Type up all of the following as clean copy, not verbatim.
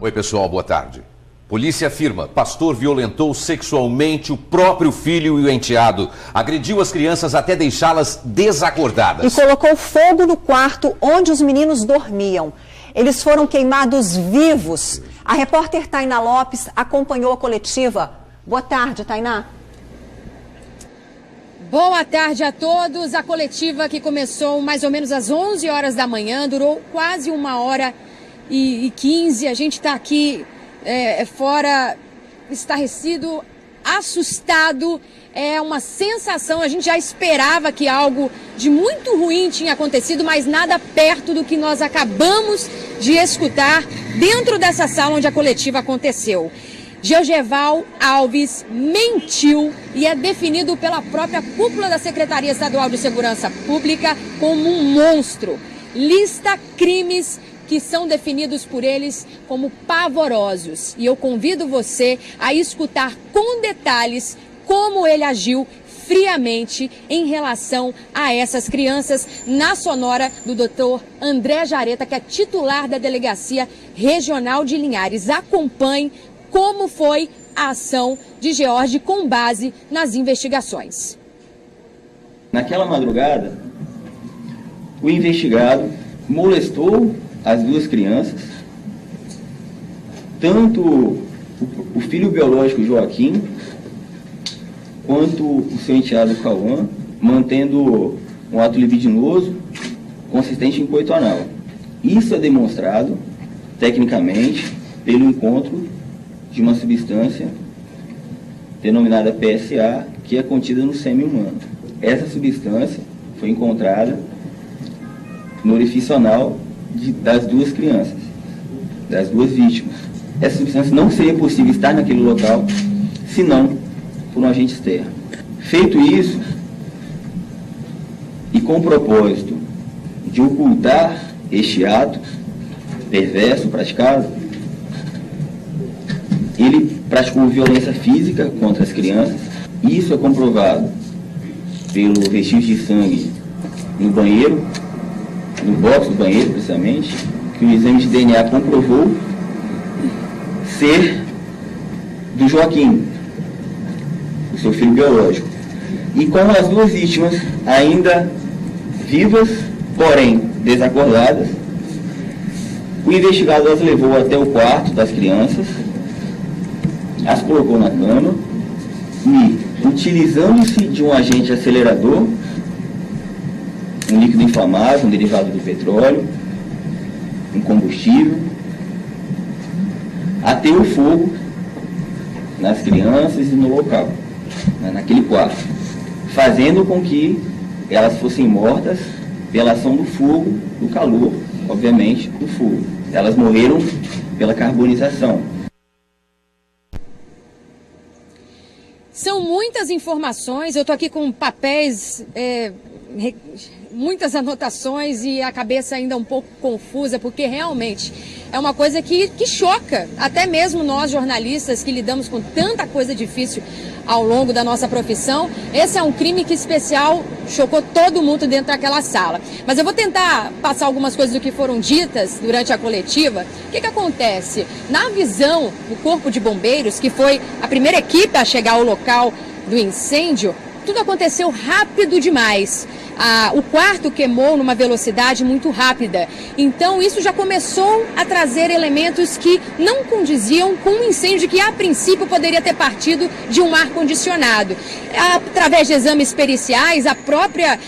Oi, pessoal, boa tarde. Polícia afirma, pastor violentou sexualmente o próprio filho e o enteado. Agrediu as crianças até deixá-las desacordadas. E colocou fogo no quarto onde os meninos dormiam. Eles foram queimados vivos. A repórter Tainá Lopes acompanhou a coletiva. Boa tarde, Tainá. Boa tarde a todos. A coletiva que começou mais ou menos às 11 horas da manhã, durou quase 1h15. A gente está aqui fora, estarrecido, assustado. É uma sensação, a gente já esperava que algo de muito ruim tinha acontecido, mas nada perto do que nós acabamos de escutar dentro dessa sala onde a coletiva aconteceu. Georgeval Alves mentiu e é definido pela própria cúpula da Secretaria Estadual de Segurança Pública como um monstro. Lista crimes que são definidos por eles como pavorosos. E eu convido você a escutar com detalhes como ele agiu friamente em relação a essas crianças na sonora do doutor André Jareta, que é titular da Delegacia Regional de Linhares. Acompanhe como foi a ação de George com base nas investigações. Naquela madrugada, o investigado molestou as duas crianças, tanto o filho biológico Joaquim, quanto o seu enteado Cauã, mantendo um ato libidinoso consistente em coito anal. Isso é demonstrado, tecnicamente, pelo encontro de uma substância denominada PSA, que é contida no sêmen humano. Essa substância foi encontrada no orifício anal das duas crianças, das duas vítimas. Essa substância não seria possível estar naquele local, senão por um agente externo. Feito isso, e com o propósito de ocultar este ato perverso praticado, ele praticou violência física contra as crianças. Isso é comprovado pelo vestígio de sangue no banheiro, no box do banheiro, precisamente, que o exame de DNA comprovou ser do Joaquim, o seu filho biológico. E com as duas vítimas ainda vivas, porém desacordadas, o investigado as levou até o quarto das crianças, as colocou na cama e, utilizando-se de um agente acelerador, um líquido inflamável, um derivado do petróleo, um combustível, ateou fogo nas crianças e no local, naquele quarto, fazendo com que elas fossem mortas pela ação do fogo, do calor, obviamente, do fogo. Elas morreram pela carbonização. São muitas informações, eu estou aqui com papéis, muitas anotações e a cabeça ainda um pouco confusa, porque realmente é uma coisa que choca, até mesmo nós jornalistas que lidamos com tanta coisa difícil ao longo da nossa profissão. Esse é um crime que especial chocou todo mundo dentro daquela sala. Mas eu vou tentar passar algumas coisas do que foram ditas durante a coletiva. O que acontece? Na visão do Corpo de Bombeiros, que foi a primeira equipe a chegar ao local do incêndio, tudo aconteceu rápido demais. O quarto queimou numa velocidade muito rápida. Então isso já começou a trazer elementos que não condiziam com um incêndio que a princípio poderia ter partido de um ar-condicionado. Através de exames periciais, a própria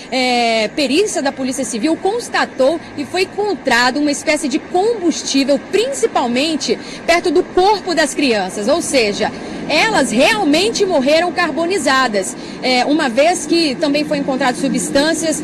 perícia da Polícia Civil constatou e foi encontrado uma espécie de combustível, principalmente perto do corpo das crianças, ou seja, elas realmente morreram carbonizadas, uma vez que também foi encontrado substâncias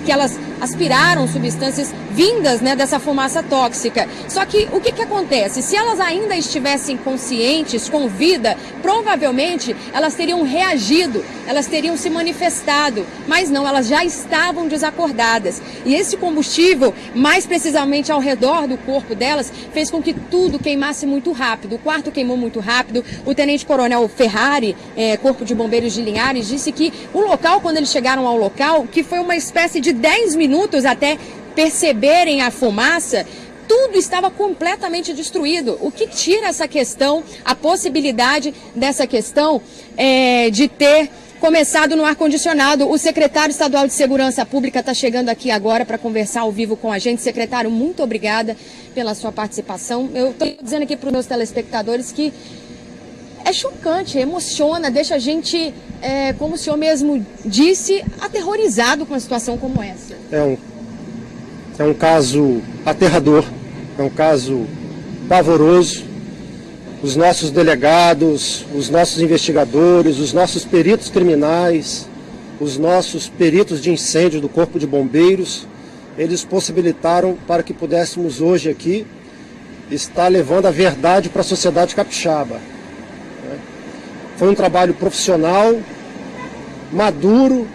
que elas aspiraram, substâncias vindas dessa fumaça tóxica. Só que o que acontece? Se elas ainda estivessem conscientes, com vida, provavelmente elas teriam reagido, elas teriam se manifestado, mas não, elas já estavam desacordadas. E esse combustível, mais precisamente ao redor do corpo delas, fez com que tudo queimasse muito rápido. O quarto queimou muito rápido. O tenente-coronel Ferrari, Corpo de Bombeiros de Linhares, disse que o local, quando eles chegaram ao local, que foi uma espécie de 10 minutos até perceberem a fumaça, tudo estava completamente destruído. O que tira essa questão, a possibilidade dessa questão de ter começado no ar-condicionado. O secretário estadual de Segurança Pública está chegando aqui agora para conversar ao vivo com a gente. Secretário, muito obrigada pela sua participação. Eu estou dizendo aqui para os meus telespectadores que é chocante, emociona, deixa a gente, como o senhor mesmo disse, aterrorizado com uma situação como essa. É um caso aterrador, é um caso pavoroso. Os nossos delegados, os nossos investigadores, os nossos peritos criminais, os nossos peritos de incêndio do Corpo de Bombeiros, eles possibilitaram para que pudéssemos hoje aqui estar levando a verdade para a sociedade capixaba. Foi um trabalho profissional, maduro,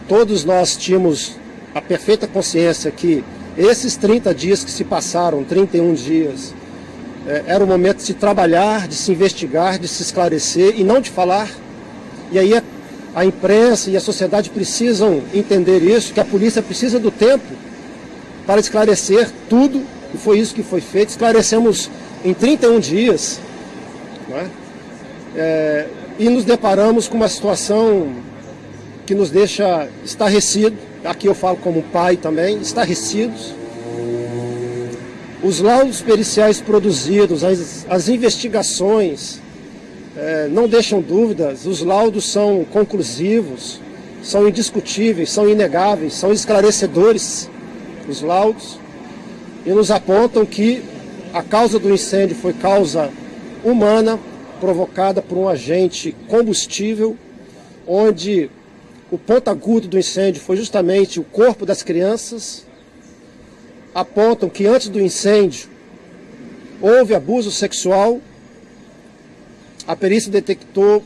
todos nós tínhamos a perfeita consciência que esses 30 dias que se passaram, 31 dias, era o momento de se trabalhar, de se investigar, de se esclarecer e não de falar. E aí a imprensa e a sociedade precisam entender isso, que a polícia precisa do tempo para esclarecer tudo, e foi isso que foi feito. Esclarecemos em 31 dias, não é? E nos deparamos com uma situação que nos deixa estarrecidos. Aqui eu falo como pai também, estarrecidos. Os laudos periciais produzidos, as investigações não deixam dúvidas, os laudos são conclusivos, são indiscutíveis, são inegáveis, são esclarecedores, os laudos, e nos apontam que a causa do incêndio foi causa humana, provocada por um agente combustível, onde o ponto agudo do incêndio foi justamente o corpo das crianças. Apontam que antes do incêndio houve abuso sexual. A perícia detectou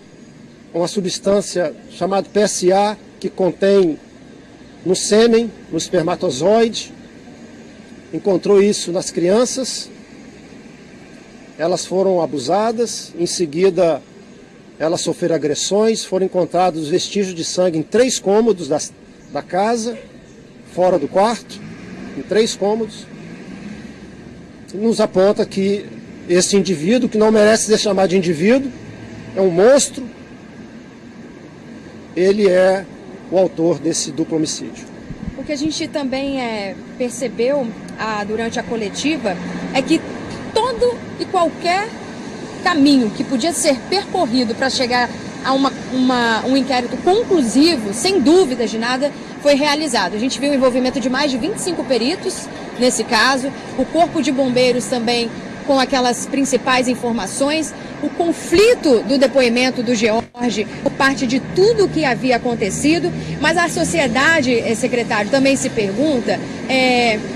uma substância chamada PSA, que contém no sêmen, no espermatozoide. Encontrou isso nas crianças. Elas foram abusadas, em seguida elas sofreram agressões, foram encontrados vestígios de sangue em 3 cômodos da casa, fora do quarto. Em 3 cômodos, nos aponta que esse indivíduo, que não merece ser chamado de indivíduo, é um monstro, ele é o autor desse duplo homicídio. O que a gente também percebeu durante a coletiva é que todo e qualquer caminho que podia ser percorrido para chegar a um inquérito conclusivo, sem dúvidas de nada, foi realizado. A gente viu o envolvimento de mais de 25 peritos nesse caso, o Corpo de Bombeiros também com aquelas principais informações, o conflito do depoimento do George por parte de tudo o que havia acontecido, mas a sociedade, secretário, também se pergunta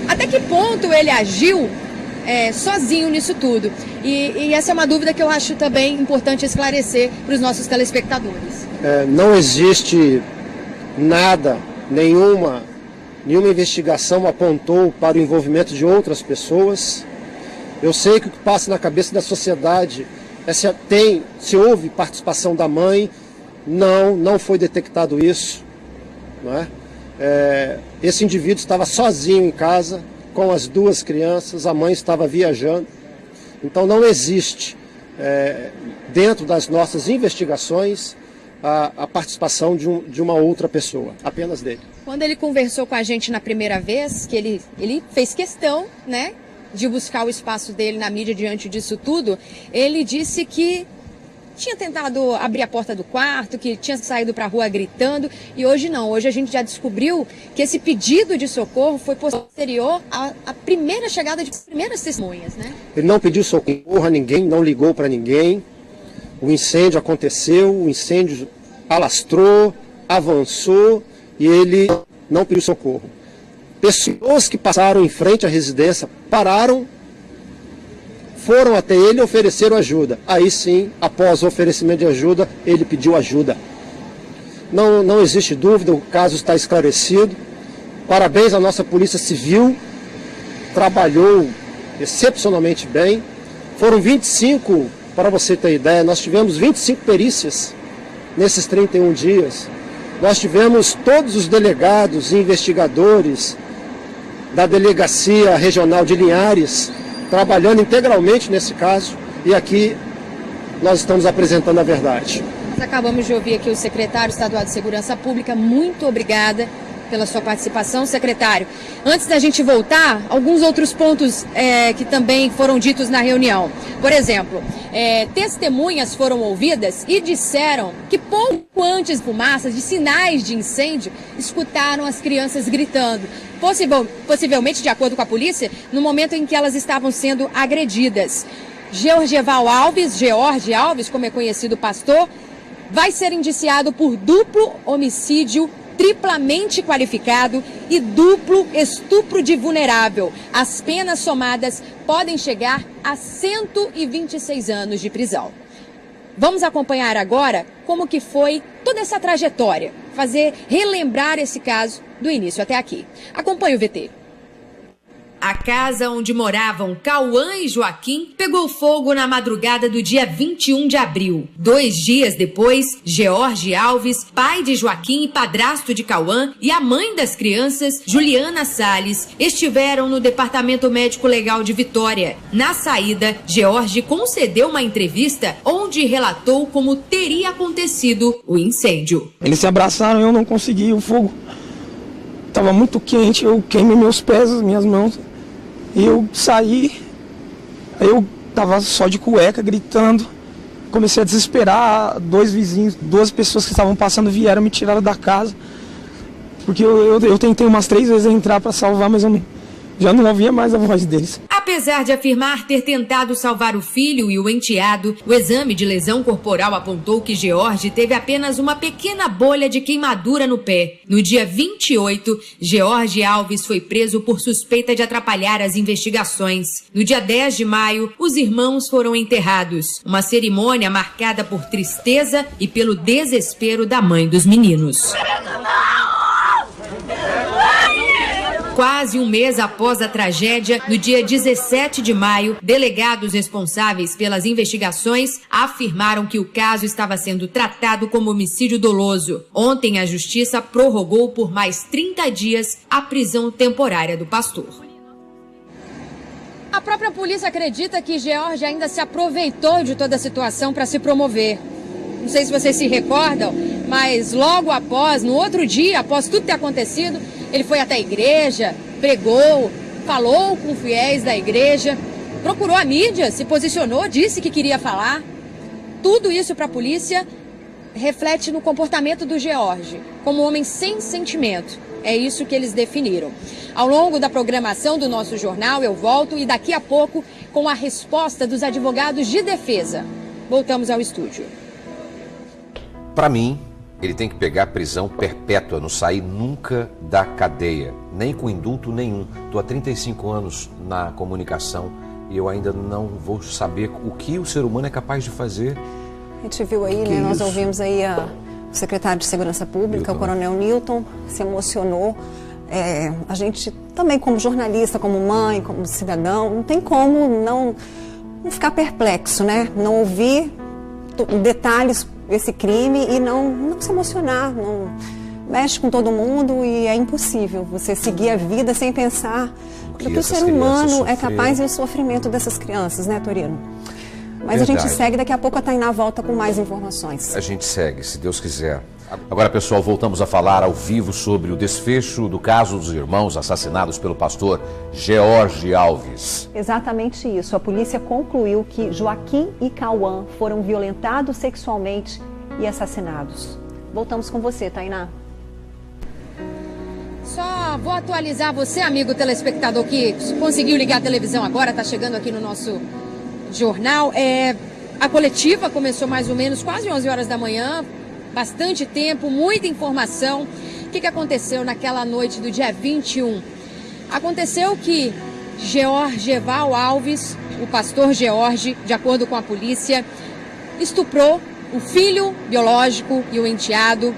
até que ponto ele agiu sozinho nisso tudo. E essa é uma dúvida que eu acho também importante esclarecer para os nossos telespectadores. Não existe nada, nenhuma investigação apontou para o envolvimento de outras pessoas. Eu sei que o que passa na cabeça da sociedade é se houve participação da mãe. Não foi detectado isso, não é? Esse indivíduo estava sozinho em casa com as 2 crianças, a mãe estava viajando. Então não existe, dentro das nossas investigações, a participação de uma outra pessoa, apenas dele. Quando ele conversou com a gente na primeira vez, que ele fez questão, né, de buscar o espaço dele na mídia diante disso tudo, ele disse que tinha tentado abrir a porta do quarto, que tinha saído para a rua gritando, e hoje não. Hoje a gente já descobriu que esse pedido de socorro foi posterior à primeira chegada de primeiras testemunhas, né? Ele não pediu socorro a ninguém, não ligou para ninguém. O incêndio aconteceu, o incêndio alastrou, avançou e ele não pediu socorro. Pessoas que passaram em frente à residência pararam, foram até ele e ofereceram ajuda. Aí sim, após o oferecimento de ajuda, ele pediu ajuda. Não existe dúvida, o caso está esclarecido. Parabéns à nossa Polícia Civil, trabalhou excepcionalmente bem. Foram 25, para você ter ideia, nós tivemos 25 perícias nesses 31 dias. Nós tivemos todos os delegados e investigadores da Delegacia Regional de Linhares, trabalhando integralmente nesse caso, e aqui nós estamos apresentando a verdade. Nós acabamos de ouvir aqui o secretário estadual de Segurança Pública. Muito obrigada pela sua participação, secretário. Antes da gente voltar, alguns outros pontos que também foram ditos na reunião. Por exemplo, testemunhas foram ouvidas e disseram que pouco antes de fumaças, de sinais de incêndio, escutaram as crianças gritando. Possivelmente, de acordo com a polícia, no momento em que elas estavam sendo agredidas. George Alves, como é conhecido o pastor, vai ser indiciado por duplo homicídio triplamente qualificado e duplo estupro de vulnerável. As penas somadas podem chegar a 126 anos de prisão. Vamos acompanhar agora como que foi toda essa trajetória, relembrar esse caso do início até aqui. Acompanhe o VT. A casa onde moravam Cauã e Joaquim pegou fogo na madrugada do dia 21 de abril. 2 dias depois, George Alves, pai de Joaquim e padrasto de Cauã, e a mãe das crianças, Juliana Salles, estiveram no Departamento Médico Legal de Vitória. Na saída, George concedeu uma entrevista onde relatou como teria acontecido o incêndio. Eles se abraçaram e eu não consegui, o fogo estava muito quente, eu queimei meus pés, minhas mãos. E eu saí, eu tava só de cueca, gritando, comecei a desesperar, 2 vizinhos, 2 pessoas que estavam passando vieram, me tiraram da casa, porque eu tentei umas 3 vezes entrar para salvar, mas eu já não ouvia mais a voz deles. Apesar de afirmar ter tentado salvar o filho e o enteado, o exame de lesão corporal apontou que George teve apenas uma pequena bolha de queimadura no pé. No dia 28, George Alves foi preso por suspeita de atrapalhar as investigações. No dia 10 de maio, os irmãos foram enterrados. Uma cerimônia marcada por tristeza e pelo desespero da mãe dos meninos. Quase um mês após a tragédia, no dia 17 de maio, delegados responsáveis pelas investigações afirmaram que o caso estava sendo tratado como homicídio doloso. Ontem, a Justiça prorrogou por mais 30 dias a prisão temporária do pastor. A própria polícia acredita que George ainda se aproveitou de toda a situação para se promover. Não sei se vocês se recordam, mas logo após, no outro dia, após tudo ter acontecido, ele foi até a igreja, pregou, falou com fiéis da igreja, procurou a mídia, se posicionou, disse que queria falar. Tudo isso para a polícia reflete no comportamento do George, como um homem sem sentimento. É isso que eles definiram. Ao longo da programação do nosso jornal, eu volto e daqui a pouco com a resposta dos advogados de defesa. Voltamos ao estúdio. Para mim, ele tem que pegar prisão perpétua, não sair nunca da cadeia, nem com indulto nenhum. Estou há 35 anos na comunicação e eu ainda não vou saber o que o ser humano é capaz de fazer. A gente viu aí, né? Nós ouvimos aí o secretário de Segurança Pública, o coronel Newton, se emocionou. A gente também, como jornalista, como mãe, como cidadão, não tem como não ficar perplexo, né? Não ouvir detalhes esse crime e não se emocionar, não mexe com todo mundo e é impossível você seguir a vida sem pensar no que o ser humano é capaz e o sofrimento dessas crianças, né, Torino? Mas verdade. A gente segue, daqui a pouco a Tainá volta com mais informações. A gente segue, se Deus quiser. Agora, pessoal, voltamos a falar ao vivo sobre o desfecho do caso dos irmãos assassinados pelo pastor George Alves. Exatamente isso. A polícia concluiu que Joaquim e Cauã foram violentados sexualmente e assassinados. Voltamos com você, Tainá. Só vou atualizar você, amigo telespectador, que conseguiu ligar a televisão agora, está chegando aqui no nosso jornal. A coletiva começou mais ou menos quase 11 horas da manhã. Bastante tempo, muita informação. O que aconteceu naquela noite do dia 21? Aconteceu que Georgeval Alves, o pastor George, de acordo com a polícia, estuprou o filho biológico e o enteado.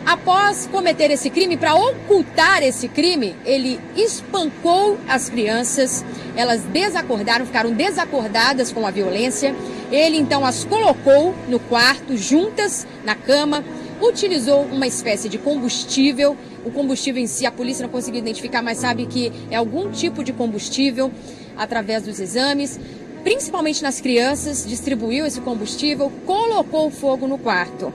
Após cometer esse crime, para ocultar esse crime, ele espancou as crianças. Elas desacordaram, ficaram desacordadas com a violência. Ele então as colocou no quarto, juntas, na cama. utilizou uma espécie de combustível. O combustível em si a polícia não conseguiu identificar, mas sabe que é algum tipo de combustível através dos exames. Principalmente nas crianças, distribuiu esse combustível, colocou fogo no quarto.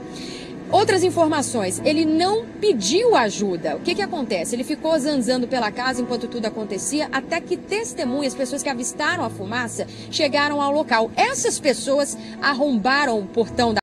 Outras informações, ele não pediu ajuda. O que acontece? Ele ficou zanzando pela casa enquanto tudo acontecia, até que testemunhas, pessoas que avistaram a fumaça, chegaram ao local. Essas pessoas arrombaram o portão da